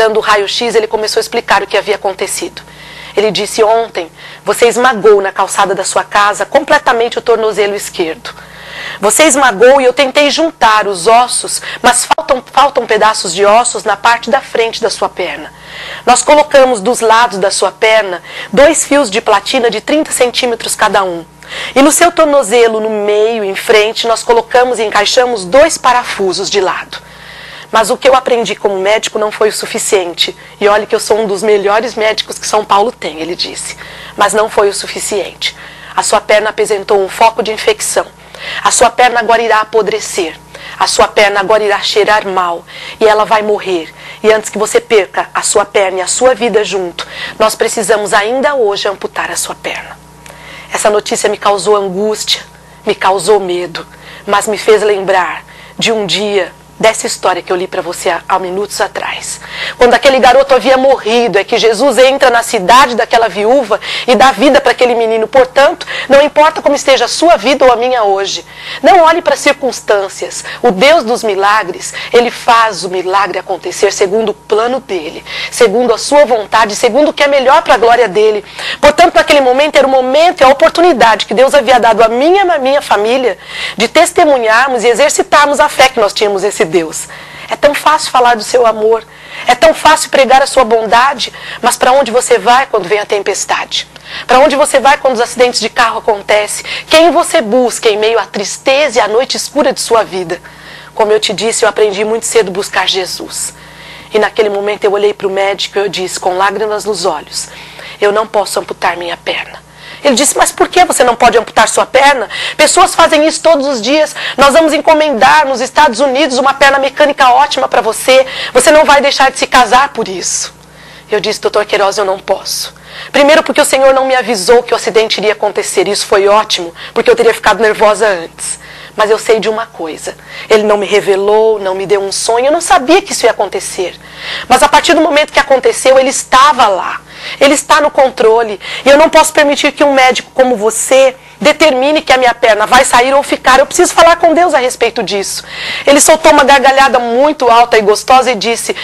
mostrando o raio-x, ele começou a explicar o que havia acontecido. Ele disse: ontem você esmagou na calçada da sua casa completamente o tornozelo esquerdo. Você esmagou e eu tentei juntar os ossos, mas faltam pedaços de ossos na parte da frente da sua perna. Nós colocamos dos lados da sua perna 2 fios de platina de 30 centímetros cada um. E no seu tornozelo, no meio, em frente, nós colocamos e encaixamos 2 parafusos de lado. Mas o que eu aprendi como médico não foi o suficiente. E olhe que eu sou um dos melhores médicos que São Paulo tem, ele disse. Mas não foi o suficiente. A sua perna apresentou um foco de infecção. A sua perna agora irá apodrecer. A sua perna agora irá cheirar mal. E ela vai morrer. E antes que você perca a sua perna e a sua vida junto, nós precisamos ainda hoje amputar a sua perna. Essa notícia me causou angústia, me causou medo, mas me fez lembrar de um dia, dessa história que eu li para você há minutos atrás. Quando aquele garoto havia morrido, é que Jesus entra na cidade daquela viúva e dá vida para aquele menino. Portanto, não importa como esteja a sua vida ou a minha hoje. Não olhe para as circunstâncias. O Deus dos milagres, Ele faz o milagre acontecer segundo o plano dEle, segundo a sua vontade, segundo o que é melhor para a glória dEle. Portanto, naquele momento era o momento e a oportunidade que Deus havia dado a mim e a minha família de testemunharmos e exercitarmos a fé que nós tínhamos esse Deus. É tão fácil falar do seu amor, é tão fácil pregar a sua bondade, mas para onde você vai quando vem a tempestade? Para onde você vai quando os acidentes de carro acontecem? Quem você busca em meio à tristeza e à noite escura de sua vida? Como eu te disse, eu aprendi muito cedo a buscar Jesus. E naquele momento eu olhei para o médico e eu disse, com lágrimas nos olhos, eu não posso amputar minha perna. Ele disse, mas por que você não pode amputar sua perna? Pessoas fazem isso todos os dias. Nós vamos encomendar nos Estados Unidos uma perna mecânica ótima para você. Você não vai deixar de se casar por isso. Eu disse, doutor Queiroz, eu não posso. Primeiro porque o Senhor não me avisou que o acidente iria acontecer. Isso foi ótimo, porque eu teria ficado nervosa antes. Mas eu sei de uma coisa. Ele não me revelou, não me deu um sonho. Eu não sabia que isso ia acontecer. Mas a partir do momento que aconteceu, Ele estava lá. Ele está no controle. E eu não posso permitir que um médico como você determine que a minha perna vai sair ou ficar. Eu preciso falar com Deus a respeito disso. Ele soltou uma gargalhada muito alta e gostosa e disse,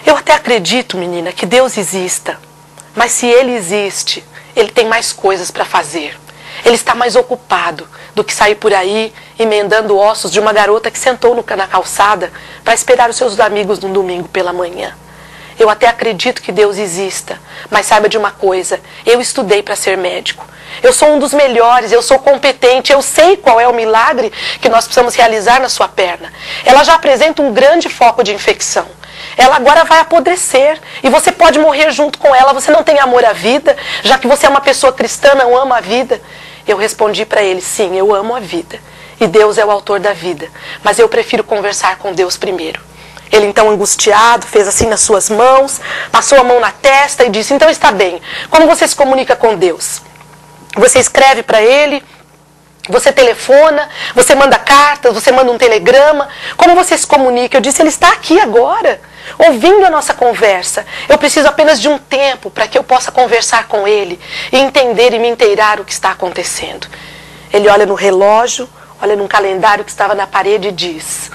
eu até acredito, menina, que Deus exista. Mas se Ele existe, Ele tem mais coisas para fazer. Ele está mais ocupado do que sair por aí emendando ossos de uma garota que sentou na calçada para esperar os seus amigos no domingo pela manhã. Eu até acredito que Deus exista, mas saiba de uma coisa, eu estudei para ser médico. Eu sou um dos melhores, eu sou competente, eu sei qual é o milagre que nós precisamos realizar na sua perna. Ela já apresenta um grande foco de infecção. Ela agora vai apodrecer e você pode morrer junto com ela. Você não tem amor à vida, já que você é uma pessoa cristã, não ama a vida. Eu respondi para ele, sim, eu amo a vida. E Deus é o autor da vida. Mas eu prefiro conversar com Deus primeiro. Ele então angustiado, fez assim nas suas mãos, passou a mão na testa e disse, então está bem, como você se comunica com Deus? Você escreve para Ele, você telefona, você manda cartas, você manda um telegrama, como você se comunica? Eu disse, Ele está aqui agora, ouvindo a nossa conversa. Eu preciso apenas de um tempo para que eu possa conversar com Ele e entender e me inteirar o que está acontecendo. Ele olha no relógio, olha num calendário que estava na parede e diz,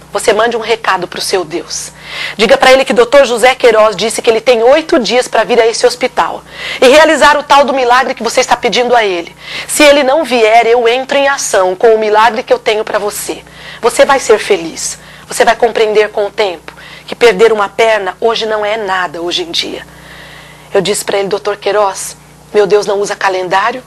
você mande um recado para o seu Deus. Diga para ele que o Dr. José Queiroz disse que ele tem 8 dias para vir a esse hospital e realizar o tal do milagre que você está pedindo a ele. Se ele não vier, eu entro em ação com o milagre que eu tenho para você. Você vai ser feliz. Você vai compreender com o tempo que perder uma perna hoje não é nada hoje em dia. Eu disse para ele, Dr. Queiroz, meu Deus não usa calendário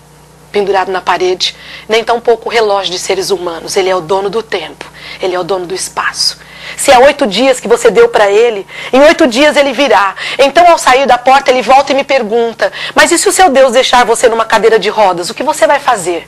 pendurado na parede, nem tampouco o relógio de seres humanos. Ele é o dono do tempo, Ele é o dono do espaço. Se há 8 dias que você deu para Ele, em 8 dias Ele virá. Então ao sair da porta Ele volta e me pergunta, mas e se o seu Deus deixar você numa cadeira de rodas, o que você vai fazer?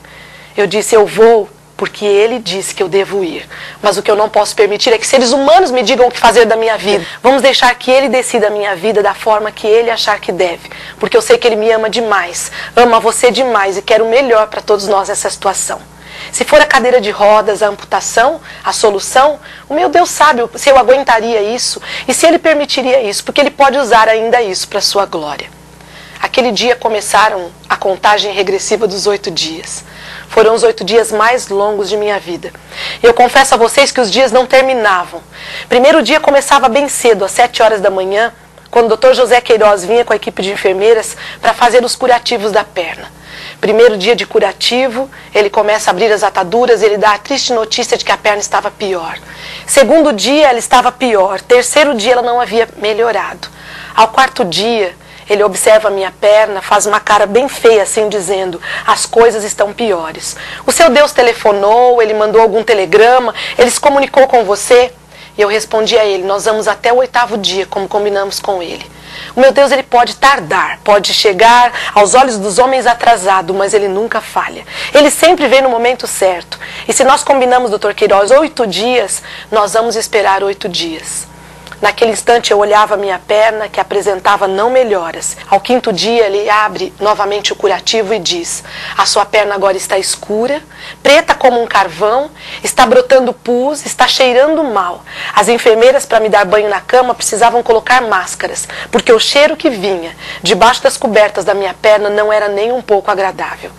Eu disse, eu vou porque Ele disse que eu devo ir. Mas o que eu não posso permitir é que seres humanos me digam o que fazer da minha vida. Vamos deixar que Ele decida a minha vida da forma que Ele achar que deve. Porque eu sei que Ele me ama demais, ama você demais e quer o melhor para todos nós nessa situação. Se for a cadeira de rodas, a amputação, a solução, o meu Deus sabe se eu aguentaria isso e se Ele permitiria isso, porque Ele pode usar ainda isso para a sua glória. Aquele dia começaram a contagem regressiva dos 8 dias. Foram os 8 dias mais longos de minha vida. E eu confesso a vocês que os dias não terminavam. Primeiro dia começava bem cedo, às 7 horas da manhã, quando o Dr. José Queiroz vinha com a equipe de enfermeiras para fazer os curativos da perna. Primeiro dia de curativo, ele começa a abrir as ataduras e ele dá a triste notícia de que a perna estava pior. Segundo dia, ela estava pior. Terceiro dia, ela não havia melhorado. Ao quarto dia, ele observa a minha perna, faz uma cara bem feia, assim, dizendo: as coisas estão piores. O seu Deus telefonou, ele mandou algum telegrama, ele se comunicou com você? E eu respondi a ele: nós vamos até o 8º dia, como combinamos com ele. O meu Deus, ele pode tardar, pode chegar aos olhos dos homens atrasado, mas ele nunca falha. Ele sempre vem no momento certo. E se nós combinamos, Dr. Queiroz, 8 dias, nós vamos esperar 8 dias. Naquele instante eu olhava a minha perna, que apresentava não melhoras. Ao 5º dia ele abre novamente o curativo e diz: a sua perna agora está escura, preta como um carvão, está brotando pus, está cheirando mal. As enfermeiras, para me dar banho na cama, precisavam colocar máscaras, porque o cheiro que vinha debaixo das cobertas da minha perna não era nem um pouco agradável.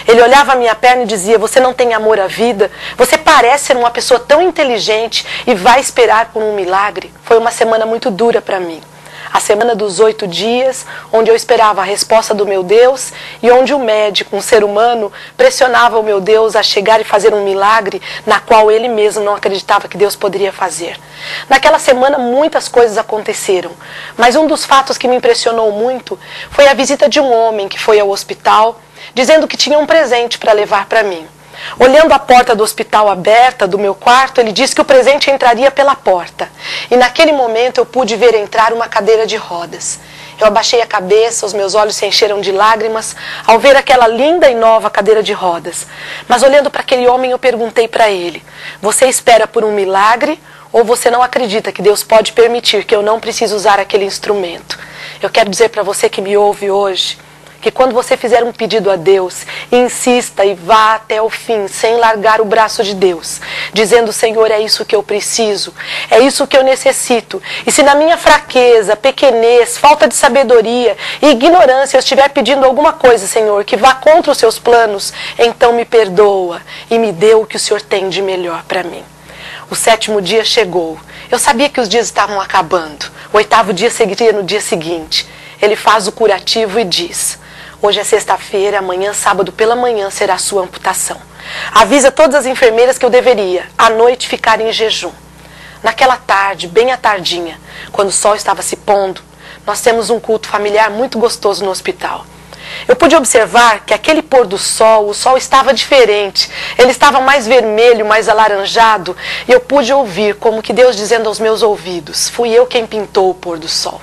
Ele olhava a minha perna e dizia: você não tem amor à vida? Você parece ser uma pessoa tão inteligente e vai esperar por um milagre? Foi uma semana muito dura para mim. A semana dos 8 dias, onde eu esperava a resposta do meu Deus e onde o médico, um ser humano, pressionava o meu Deus a chegar e fazer um milagre na qual ele mesmo não acreditava que Deus poderia fazer. Naquela semana muitas coisas aconteceram, mas um dos fatos que me impressionou muito foi a visita de um homem que foi ao hospital, dizendo que tinha um presente para levar para mim. Olhando a porta do hospital aberta do meu quarto, ele disse que o presente entraria pela porta. E naquele momento eu pude ver entrar uma cadeira de rodas. Eu abaixei a cabeça, os meus olhos se encheram de lágrimas ao ver aquela linda e nova cadeira de rodas. Mas olhando para aquele homem eu perguntei para ele: você espera por um milagre ou você não acredita que Deus pode permitir que eu não precise usar aquele instrumento? Eu quero dizer para você que me ouve hoje, que quando você fizer um pedido a Deus, insista e vá até o fim, sem largar o braço de Deus, dizendo: Senhor, é isso que eu preciso, é isso que eu necessito. E se na minha fraqueza, pequenez, falta de sabedoria e ignorância eu estiver pedindo alguma coisa, Senhor, que vá contra os seus planos, então me perdoa e me dê o que o Senhor tem de melhor para mim. O 7º dia chegou. Eu sabia que os dias estavam acabando. O 8º dia seguiria no dia seguinte. Ele faz o curativo e diz: hoje é sexta-feira, amanhã, sábado pela manhã, será a sua amputação. Avisa todas as enfermeiras que eu deveria, à noite, ficar em jejum. Naquela tarde, bem à tardinha, quando o sol estava se pondo, nós temos um culto familiar muito gostoso no hospital. Eu pude observar que aquele pôr do sol, o sol estava diferente. Ele estava mais vermelho, mais alaranjado. E eu pude ouvir como que Deus dizendo aos meus ouvidos: fui eu quem pintou o pôr do sol.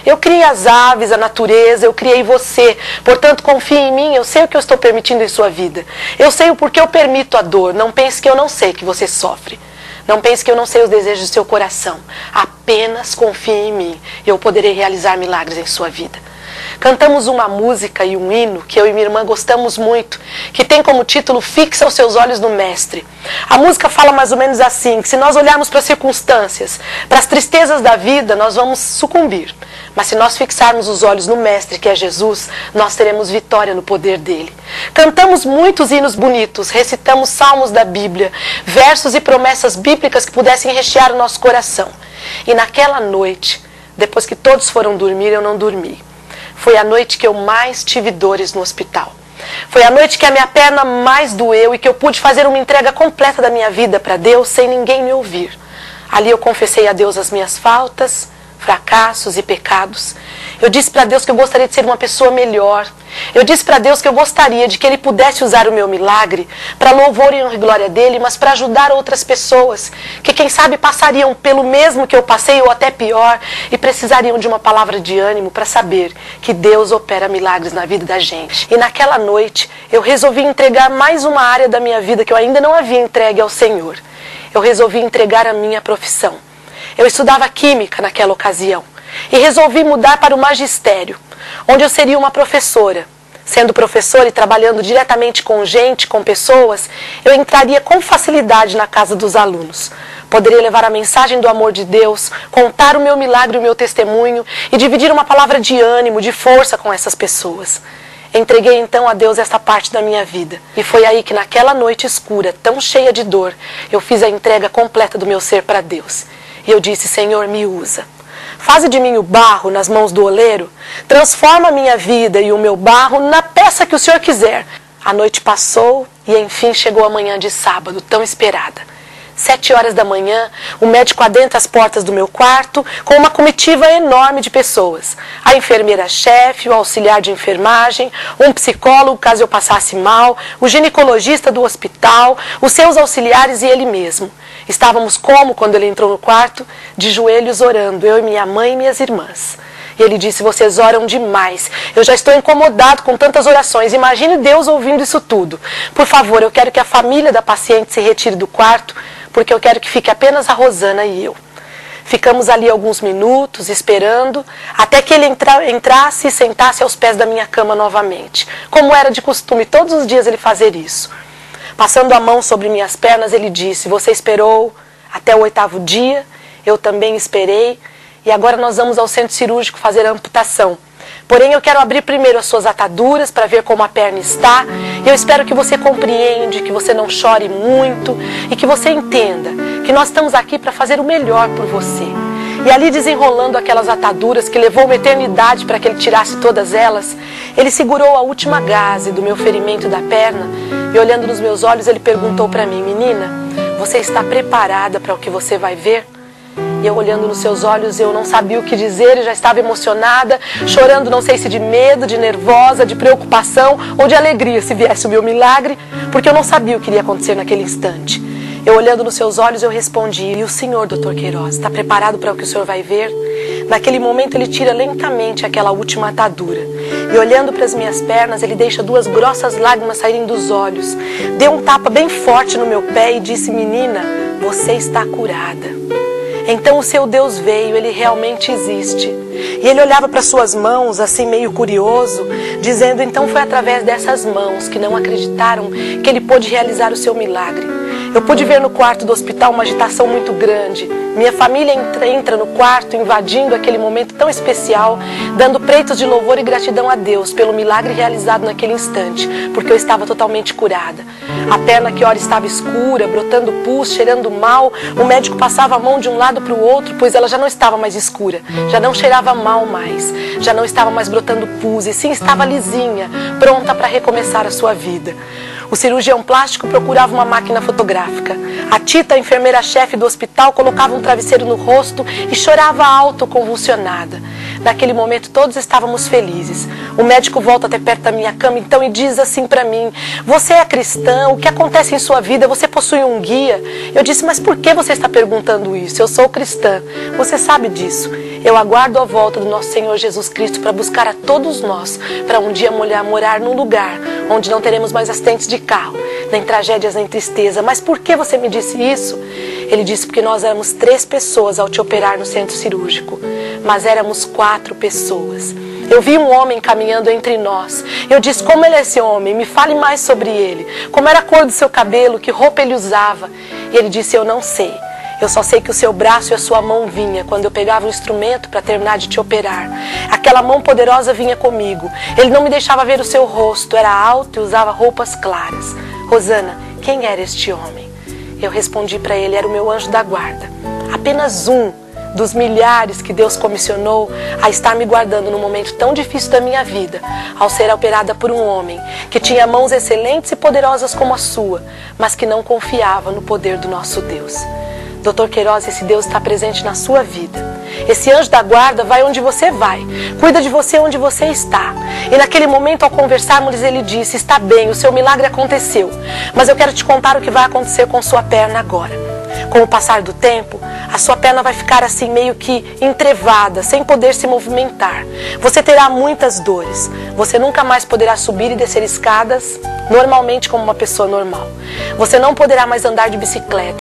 Eu criei as aves, a natureza, eu criei você. Portanto, confie em mim, eu sei o que eu estou permitindo em sua vida. Eu sei o porquê eu permito a dor. Não pense que eu não sei que você sofre. Não pense que eu não sei os desejos do seu coração. Apenas confie em mim e eu poderei realizar milagres em sua vida. Cantamos uma música e um hino que eu e minha irmã gostamos muito, que tem como título Fixa os seus olhos no Mestre. A música fala mais ou menos assim, que se nós olharmos para as circunstâncias, para as tristezas da vida, nós vamos sucumbir. Mas se nós fixarmos os olhos no Mestre, que é Jesus, nós teremos vitória no poder dele. Cantamos muitos hinos bonitos, recitamos salmos da Bíblia, versos e promessas bíblicas que pudessem rechear o nosso coração. E naquela noite, depois que todos foram dormir, eu não dormi. Foi a noite que eu mais tive dores no hospital. Foi a noite que a minha perna mais doeu e que eu pude fazer uma entrega completa da minha vida para Deus sem ninguém me ouvir. Ali eu confessei a Deus as minhas faltas, fracassos e pecados. Eu disse para Deus que eu gostaria de ser uma pessoa melhor. Eu disse para Deus que eu gostaria de que Ele pudesse usar o meu milagre para louvor e honra e glória dEle, mas para ajudar outras pessoas, que quem sabe passariam pelo mesmo que eu passei ou até pior e precisariam de uma palavra de ânimo para saber que Deus opera milagres na vida da gente. E naquela noite eu resolvi entregar mais uma área da minha vida que eu ainda não havia entregue ao Senhor. Eu resolvi entregar a minha profissão. Eu estudava química naquela ocasião e resolvi mudar para o magistério, onde eu seria uma professora. Sendo professora e trabalhando diretamente com gente, com pessoas, eu entraria com facilidade na casa dos alunos. Poderia levar a mensagem do amor de Deus, contar o meu milagre e o meu testemunho e dividir uma palavra de ânimo, de força com essas pessoas. Entreguei então a Deus esta parte da minha vida. E foi aí que naquela noite escura, tão cheia de dor, eu fiz a entrega completa do meu ser para Deus. E eu disse: Senhor, me usa. faze de mim o barro nas mãos do oleiro, transforma a minha vida e o meu barro na peça que o Senhor quiser. A noite passou e enfim chegou a manhã de sábado, tão esperada. 7 horas da manhã, o médico adentra as portas do meu quarto com uma comitiva enorme de pessoas. A enfermeira-chefe, o auxiliar de enfermagem, um psicólogo caso eu passasse mal, o ginecologista do hospital, os seus auxiliares e ele mesmo. Estávamos como, quando ele entrou no quarto, de joelhos orando, eu e minha mãe e minhas irmãs. E ele disse, vocês oram demais, eu já estou incomodado com tantas orações, imagine Deus ouvindo isso tudo. Por favor, eu quero que a família da paciente se retire do quarto, porque eu quero que fique apenas a Rosana e eu. Ficamos ali alguns minutos, esperando, até que ele entrasse e sentasse aos pés da minha cama novamente. Como era de costume, todos os dias ele fazer isso. Passando a mão sobre minhas pernas, ele disse, você esperou até o 8º dia, eu também esperei, e agora nós vamos ao centro cirúrgico fazer a amputação. Porém, eu quero abrir primeiro as suas ataduras para ver como a perna está. E eu espero que você compreenda, que você não chore muito e que você entenda que nós estamos aqui para fazer o melhor por você. E ali desenrolando aquelas ataduras que levou uma eternidade para que ele tirasse todas elas, ele segurou a última gaze do meu ferimento da perna e olhando nos meus olhos ele perguntou para mim, menina, você está preparada para o que você vai ver? E eu olhando nos seus olhos, eu não sabia o que dizer, eu já estava emocionada, chorando, não sei se de medo, de nervosa, de preocupação ou de alegria se viesse o meu milagre, porque eu não sabia o que iria acontecer naquele instante. Eu olhando nos seus olhos, eu respondi, e o senhor, Dr. Queiroz, está preparado para o que o senhor vai ver? Naquele momento ele tira lentamente aquela última atadura. E olhando para as minhas pernas, ele deixa 2 grossas lágrimas saírem dos olhos. Deu um tapa bem forte no meu pé e disse, menina, você está curada. Então o seu Deus veio, ele realmente existe. E ele olhava para suas mãos, assim meio curioso, dizendo, então foi através dessas mãos que não acreditaram que ele pôde realizar o seu milagre. Eu pude ver no quarto do hospital uma agitação muito grande. Minha família entra no quarto, invadindo aquele momento tão especial, dando preitos de louvor e gratidão a Deus pelo milagre realizado naquele instante, porque eu estava totalmente curada. A perna que ora estava escura, brotando pus, cheirando mal, o médico passava a mão de um lado para o outro, pois ela já não estava mais escura, já não cheirava mal mais, já não estava mais brotando pus, e sim estava lisinha, pronta para recomeçar a sua vida. O cirurgião plástico procurava uma máquina fotográfica. A Tita, a enfermeira-chefe do hospital, colocava um travesseiro no rosto e chorava alto, convulsionada. Naquele momento todos estávamos felizes. O médico volta até perto da minha cama então e diz assim para mim, você é cristã, o que acontece em sua vida, você possui um guia? Eu disse, mas por que você está perguntando isso? Eu sou cristã, você sabe disso. Eu aguardo a volta do nosso Senhor Jesus Cristo para buscar a todos nós, para um dia morar num lugar onde não teremos mais acidentes de carro, nem tragédias, nem tristeza. Mas por que você me disse isso? Ele disse, porque nós éramos 3 pessoas ao te operar no centro cirúrgico, mas éramos 4 pessoas. Eu vi um homem caminhando entre nós. Eu disse, como ele é esse homem? Me fale mais sobre ele. Como era a cor do seu cabelo? Que roupa ele usava? E ele disse, eu não sei. Eu só sei que o seu braço e a sua mão vinha quando eu pegava o instrumento para terminar de te operar. Aquela mão poderosa vinha comigo. Ele não me deixava ver o seu rosto, era alto e usava roupas claras. Rosana, quem era este homem? Eu respondi para ele, era o meu anjo da guarda. Apenas um dos milhares que Deus comissionou a estar me guardando num momento tão difícil da minha vida, ao ser operada por um homem que tinha mãos excelentes e poderosas como a sua, mas que não confiava no poder do nosso Deus. Dr. Queiroz, esse Deus está presente na sua vida. Esse anjo da guarda vai onde você vai, cuida de você onde você está. E naquele momento, ao conversarmos, ele disse, está bem, o seu milagre aconteceu, mas eu quero te contar o que vai acontecer com sua perna agora. Com o passar do tempo, a sua perna vai ficar assim meio que entrevada, sem poder se movimentar. Você terá muitas dores. Você nunca mais poderá subir e descer escadas normalmente como uma pessoa normal. Você não poderá mais andar de bicicleta.